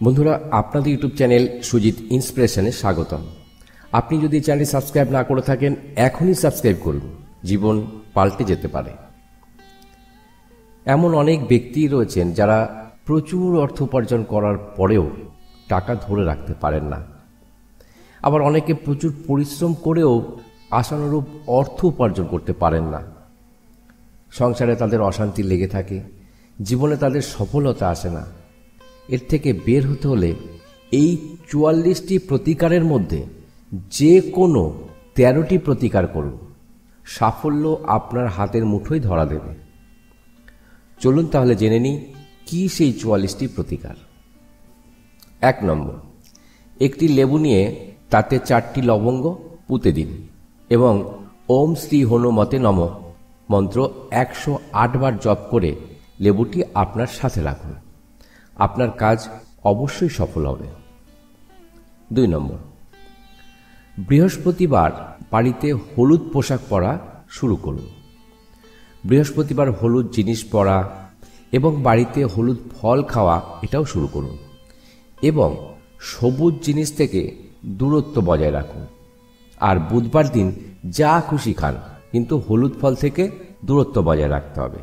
বন্ধুরা, আপনাদের YouTube channel Sujit ইন্সপিরেশনে স্বাগতম। আপনি যদি চ্যানেল সাবস্ক্রাইব না করে থাকেন, এখনই সাবস্ক্রাইব করুন। জীবন পাল্টে যেতে পারে। এমন অনেক ব্যক্তি রয়েছেন যারা প্রচুর অর্থ উপার্জন করার পরেও টাকা ধরে রাখতে পারেন না। আবার অনেকে প্রচুর পরিশ্রম করেও আশানুরূপ অর্থ উপার্জন করতে পারেন না। সংসারে তাদের অশান্তি লেগে থাকে, জীবনে তাদের সফলতা আসে না। এর থেকে বের হতে হলে এই ৪৪টি প্রতিকারের মধ্যে যে কোনো ১৩টি প্রতিকার করুন। সাফল্য আপনার হাতের মুঠোয় ধরা দেবে। চলুন তাহলে জেনে নিই কি সেই ৪৪টি প্রতিকার। ১ নম্বর, একটি লেবু নিয়ে তাতে ৪টি লবঙ্গ পুঁতে দিন এবং ওম শ্রী হনুমতে নমঃ মন্ত্র ১০৮ বার জপ করে লেবুটি আপনার সাথে রাখুন। আপনার কাজ অবশ্যই সফল হবে। ২ নম্বর, বৃহস্পতিবার বাড়িতে হলুদ পোশাক পরা শুরু করুন। বৃহস্পতিবার হলুদ জিনিস পরা এবং বাড়িতে হলুদ ফল খাওয়া এটাও শুরু করুন এবং সবুজ জিনিস থেকে দূরত্ব বজায় রাখুন। আর বুধবার দিন যা খুশি খান, কিন্তু হলুদ ফল থেকে দূরত্ব বজায় রাখতে হবে।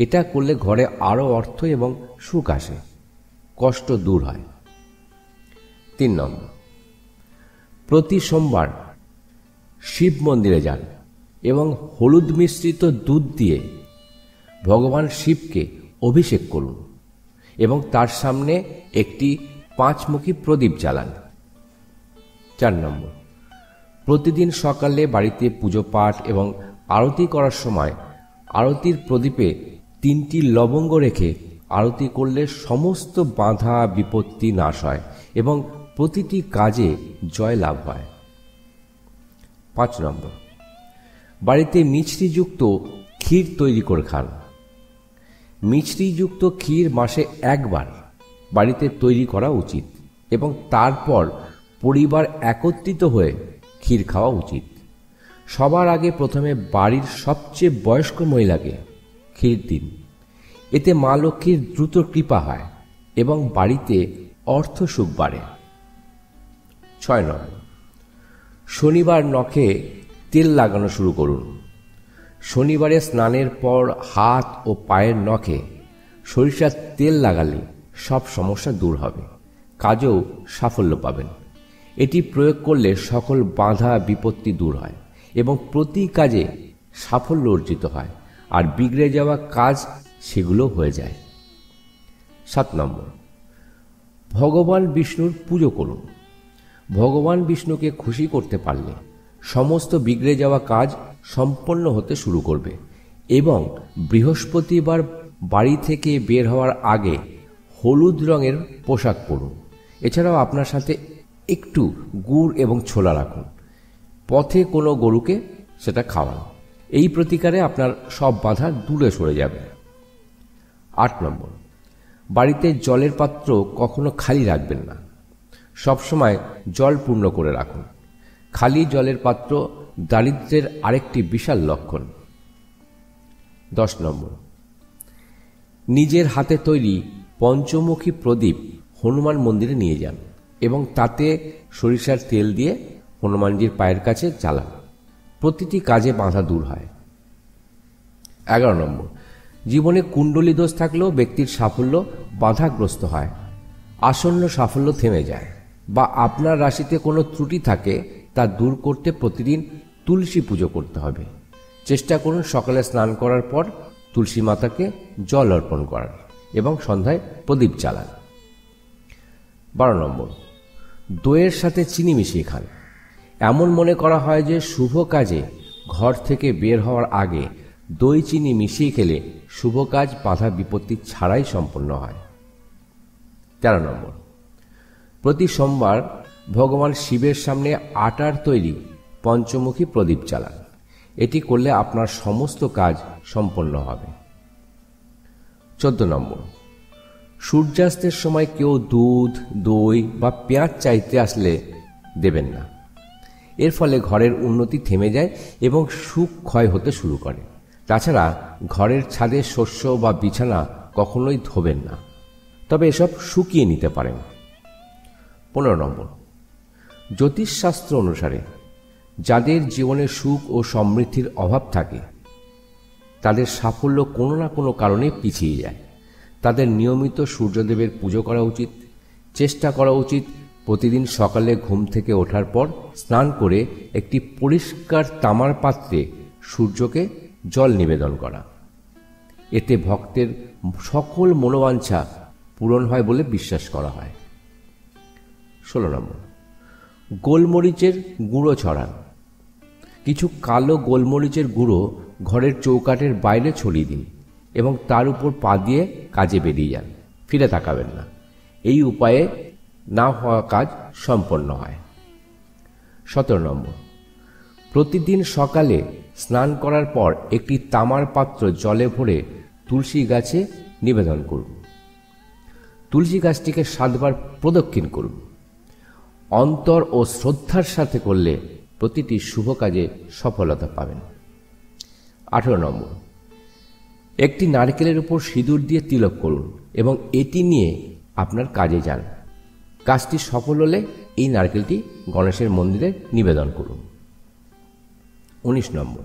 এটা করলে ঘরে আরও অর্থ এবং সুখ আসে, কষ্ট দূর হয়। ৩ নম্বর, প্রতি সোমবার শিব মন্দিরে যান এবং হলুদ মিশ্রিত দুধ দিয়ে ভগবান শিবকে অভিষেক করুন এবং তার সামনে একটি ৫মুখী প্রদীপ জ্বালান। ৪ নম্বর, প্রতিদিন সকালে বাড়িতে পুজো পাঠ এবং আরতি করার সময় আরতির প্রদীপে ৩টি লবঙ্গ রেখে আরতি করলে সমস্ত বাধা বিপত্তি নাশ হয় এবং প্রতিটি কাজে জয় লাভ হয়। ৫ নম্বর, বাড়িতে মিছরিযুক্ত ক্ষীর তৈরি করে খান। মিছরিযুক্ত ক্ষীর মাসে একবার বাড়িতে তৈরি করা উচিত এবং তারপর পরিবার একত্রিত হয়ে ক্ষীর খাওয়া উচিত। সবার আগে প্রথমে বাড়ির সবচেয়ে বয়স্ক মহিলাকে ক্ষীর দিন। এতে মা লক্ষ্মীর দ্রুত কৃপা হয় এবং বাড়িতে অর্থ সুখ বাড়ে। ৬ নম্বর, শনিবার নখে তেল লাগানো শুরু করুন। শনিবারে স্নানের পর হাত ও পায়ের নখে সরিষার তেল লাগালে সব সমস্যা দূর হবে, কাজেও সাফল্য পাবেন। এটি প্রয়োগ করলে সকল বাধা বিপত্তি দূর হয় এবং প্রতি কাজে সাফল্য অর্জিত হয়, আর বিগড়ে যাওয়া কাজ সেগুলো হয়ে যায়। ৭ নম্বর, ভগবান বিষ্ণুর পুজো করুন। ভগবান বিষ্ণুকে খুশি করতে পারলে সমস্ত বিগড়ে যাওয়া কাজ সম্পন্ন হতে শুরু করবে এবং বৃহস্পতিবার বাড়ি থেকে বের হওয়ার আগে হলুদ রঙের পোশাক পরুন। এছাড়াও আপনার সাথে একটু গুড় এবং ছোলা রাখুন। পথে কোনো গরুকে সেটা খাওয়ান। এই প্রতিকারে আপনার সব বাধা দূরে সরে যাবে। ৮ নম্বর, বাড়িতে জলের পাত্র কখনো খালি রাখবেন না। সবসময় জল পূর্ণ করে রাখুন। খালি জলের পাত্র দারিদ্র্যের আরেকটি বিশাল লক্ষণ। ১০ নম্বর, নিজের হাতে তৈরি পঞ্চমুখী প্রদীপ হনুমান মন্দিরে নিয়ে যান এবং তাতে সরিষার তেল দিয়ে হনুমানজির পায়ের কাছে জ্বালান। প্রতিটি কাজে বাধা দূর হয়। ১১ নম্বর, জীবনে কুণ্ডলী দোষ থাকলেও ব্যক্তির সাফল্য বাধাগ্রস্ত হয়, আসন্ন সাফল্য থেমে যায়, বা আপনার রাশিতে কোনো ত্রুটি থাকে তা দূর করতে প্রতিদিন তুলসী পুজো করতে হবে। চেষ্টা করুন সকালে স্নান করার পর তুলসী মাতাকে জল অর্পণ করার এবং সন্ধ্যায় প্রদীপ জ্বালান। ১২ নম্বর, দইয়ের সাথে চিনি মিশিয়ে খান। এমন মনে করা হয় যে শুভ কাজে ঘর থেকে বের হওয়ার আগে দই চিনি মিশিয়ে খেলে শুভ কাজ বাধা বিপত্তি ছাড়াই সম্পন্ন হয়। ১৩ নম্বর, প্রতি সোমবার ভগবান শিবের সামনে আটার তৈরি পঞ্চমুখী প্রদীপ জ্বালান। এটি করলে আপনার সমস্ত কাজ সম্পন্ন হবে। ১৪ নম্বর, সূর্যাস্তের সময় কেউ দুধ, দই বা পেঁয়াজ চাইতে আসলে দেবেন না। এর ফলে ঘরের উন্নতি থেমে যায় এবং সুখ ক্ষয় হতে শুরু করে। তাছাড়া ঘরের ছাদে শস্য বা বিছানা কখনোই ধোবেন না। তবে এসব শুকিয়ে নিতে পারেন। 15 নম্বর, জ্যোতিষশাস্ত্র অনুসারে যাদের জীবনে সুখ ও সমৃদ্ধির অভাব থাকে, তাদের সাফল্য কোনো না কোনো কারণে পিছিয়ে যায়। তাদের নিয়মিত সূর্যদেবের পুজো করা উচিত। চেষ্টা করা উচিত প্রতিদিন সকালে ঘুম থেকে ওঠার পর স্নান করে একটি পরিষ্কার তামার পাত্রে সূর্যকে জল নিবেদন করা। এতে ভক্তের সকল মনোবাঞ্ছা পূরণ হয় বলে বিশ্বাস করা হয়। 16 নম্বর, গোলমরিচের গুঁড়ো ছড়ান। কিছু কালো গোলমরিচের গুঁড়ো ঘরের চৌকাঠের বাইরে ছড়িয়ে দিন এবং তার উপর পা দিয়ে কাজে বেরিয়ে যান, ফিরে তাকাবেন না। এই উপায়ে না হওয়া কাজ সম্পন্ন হয়। 17 নম্বর, প্রতিদিন সকালে স্নান করার পর একটি তামার পাত্র জলে ভরে তুলসী গাছে নিবেদন করুন। তুলসী গাছটিকে 7 বার প্রদক্ষিণ করুন। অন্তর ও শ্রদ্ধার সাথে করলে প্রতিটি শুভ কাজে সফলতা পাবেন। 18 নম্বর, একটি নারকেলের উপর সিঁদুর দিয়ে তিলক করুন এবং এটি নিয়ে আপনার কাজে যান। কাজটি সফল হলে এই নারকেলটি গণেশের মন্দিরে নিবেদন করুন। 19 নম্বর,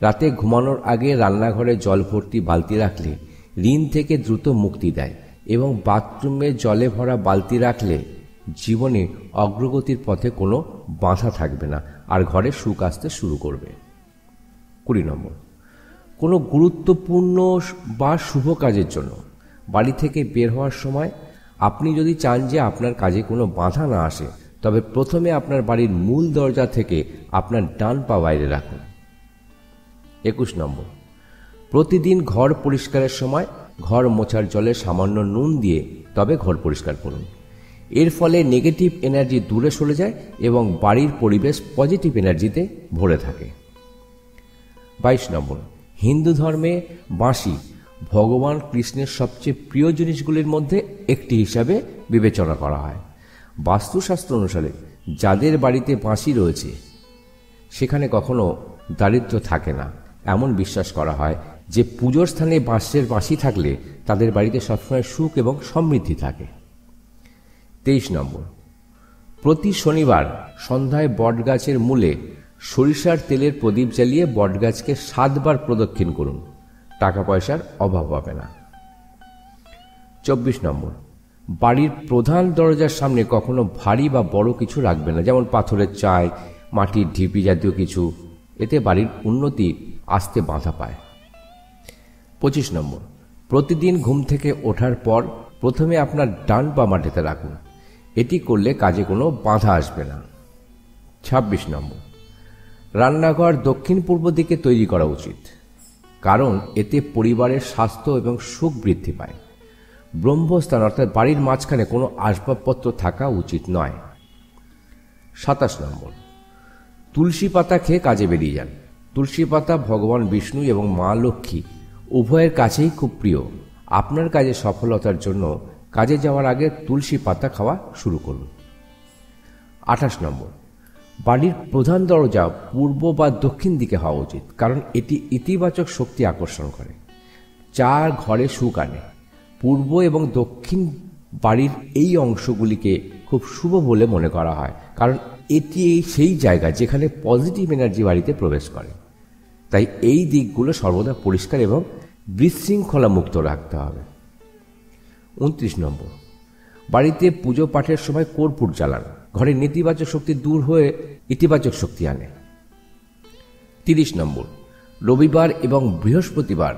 রাতে ঘুমানোর আগে রান্নাঘরে জল ভর্তি বালতি রাখলে ঋণ থেকে দ্রুত মুক্তি দেয় এবং বাথরুমে জলে ভরা বালতি রাখলে জীবনে অগ্রগতির পথে কোনো বাধা থাকবে না আর ঘরে সুখ আসতে শুরু করবে। 20 নম্বর, কোনো গুরুত্বপূর্ণ বা শুভ কাজের জন্য বাড়ি থেকে বের হওয়ার সময় আপনি যদি চান যে আপনার কাজে কোনো বাধা না আসে, তবে প্রথমে আপনার বাড়ির মূল দরজা থেকে আপনার ডান পা বাইরে রাখুন। 21 নম্বর, প্রতিদিন ঘর পরিষ্কারের সময় ঘর মোছার জলে সামান্য নুন দিয়ে তবে ঘর পরিষ্কার করুন। এর ফলে নেগেটিভ এনার্জি দূরে সরে যায় এবং বাড়ির পরিবেশ পজিটিভ এনার্জিতে ভরে থাকে। 22 নম্বর, হিন্দু ধর্মে বাঁশি ভগবান কৃষ্ণের সবচেয়ে প্রিয় জিনিসগুলির মধ্যে একটি হিসাবে বিবেচনা করা হয়। বাস্তুশাস্ত্র অনুসারে যাদের বাড়িতে বাঁশি রয়েছে সেখানে কখনো দারিদ্র্য থাকে না। এমন বিশ্বাস করা হয় যে পুজোর স্থানে বাঁশের বাঁশি থাকলে তাদের বাড়িতে সবসময় সুখ এবং সমৃদ্ধি থাকে। 23 নম্বর, প্রতি শনিবার সন্ধ্যায় বটগাছের মূলে সরিষার তেলের প্রদীপ জ্বালিয়ে বটগাছকে 7 বার প্রদক্ষিণ করুন। টাকা পয়সার অভাব হবে না। 24 নম্বর, বাড়ির প্রধান দরজার সামনে কখনো ভারী বা বড় কিছু রাখবে না, যেমন পাথরের চাই, মাটির ঢিপি জাতীয় কিছু। এতে বাড়ির উন্নতি আসতে বাধা পায়। 25 নম্বর, প্রতিদিন ঘুম থেকে ওঠার পর প্রথমে আপনার ডান পা মাটিতে রাখুন। এটি করলে কাজে কোনো বাধা আসবে না। 26 নম্বর, রান্নাঘর দক্ষিণ পূর্ব দিকে তৈরি করা উচিত, কারণ এতে পরিবারের স্বাস্থ্য এবং সুখ বৃদ্ধি পায়। ব্রহ্মস্থান অর্থাৎ বাড়ির মাঝখানে কোনো আসবাবপত্র থাকা উচিত নয়। 27 নম্বর, তুলসী পাতা খেয়ে কাজে বেরিয়ে যান। তুলসী পাতা ভগবান বিষ্ণু এবং মা লক্ষ্মী উভয়ের কাছেই খুব প্রিয়। আপনার কাজে সফলতার জন্য কাজে যাওয়ার আগে তুলসী পাতা খাওয়া শুরু করুন। 28 নম্বর, বাড়ির প্রধান দরজা পূর্ব বা দক্ষিণ দিকে হওয়া উচিত, কারণ এটি ইতিবাচক শক্তি আকর্ষণ করে, যা ঘরে সুখ আনে। পূর্ব এবং দক্ষিণ বাড়ির এই অংশগুলিকে খুব শুভ বলে মনে করা হয়, কারণ এটি সেই জায়গা যেখানে পজিটিভ এনার্জি বাড়িতে প্রবেশ করে। তাই এই দিকগুলো সর্বদা পরিষ্কার এবং বিশৃঙ্খলা মুক্ত রাখতে হবে। 29 নম্বর, বাড়িতে পুজো পাঠের সময় কর্পূর জ্বালান। ঘরে নেতিবাচক শক্তি দূর হয়ে ইতিবাচক শক্তি আনে। 30 নম্বর, রবিবার এবং বৃহস্পতিবার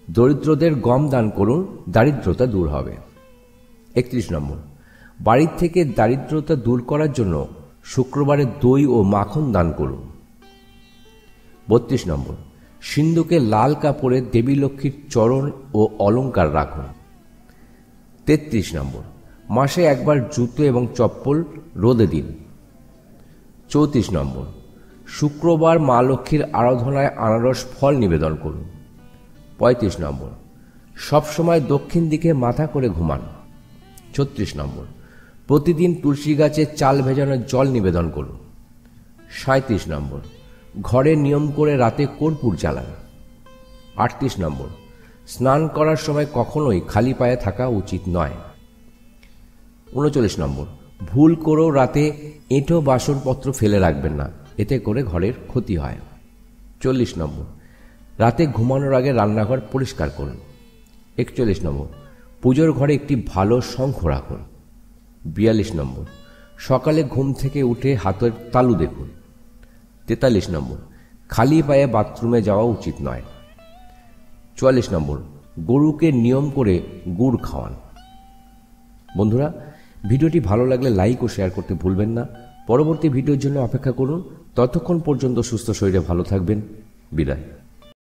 দরিদ্রদের গম দান করুন, দারিদ্রতা দূর হবে। 31 নম্বর, বাড়ির থেকে দারিদ্রতা দূর করার জন্য শুক্রবারে দই ও মাখন দান করুন। 32 নম্বর, সিন্ধুকে লাল কাপড়ে দেবী লক্ষ্মীর চরণ ও অলংকার রাখুন। 33 নম্বর, মাসে একবার জুতো এবং চপ্পল রোদে দিন। 34 নম্বর, শুক্রবার মা লক্ষ্মীর আরাধনায় আনারস ফল নিবেদন করুন। 35 নম্বর, সবসময় দক্ষিণ দিকে মাথা করে ঘুমান। 36 নম্বর, প্রতিদিন তুলসী গাছে চাল ভেজানোর জল নিবেদন করুন। 37 নম্বর, ঘরে নিয়ম করে রাতে কর্পূর জ্বালান। 38 নম্বর, স্নান করার সময় কখনোই খালি পায়ে থাকা উচিত নয়। 39 নম্বর, ভুল করেও রাতে এঁটো বাসনপত্র ফেলে রাখবেন না, এতে করে ঘরের ক্ষতি হয়। 40 নম্বর, রাতে ঘুমানোর আগে রান্নাঘর পরিষ্কার করুন। 41 নম্বর, পুজোর ঘরে একটি ভালো শঙ্খ রাখুন। 42 নম্বর, সকালে ঘুম থেকে উঠে হাতের তালু দেখুন। 43 নম্বর, খালি পায়ে বাথরুমে যাওয়া উচিত নয়। 44 নম্বর, গরুকে নিয়ম করে গুড় খাওয়ান। বন্ধুরা, ভিডিওটি ভালো লাগলে লাইক ও শেয়ার করতে ভুলবেন না। পরবর্তী ভিডিওর জন্য অপেক্ষা করুন। ততক্ষণ পর্যন্ত সুস্থ শরীরে ভালো থাকবেন। বিদায়।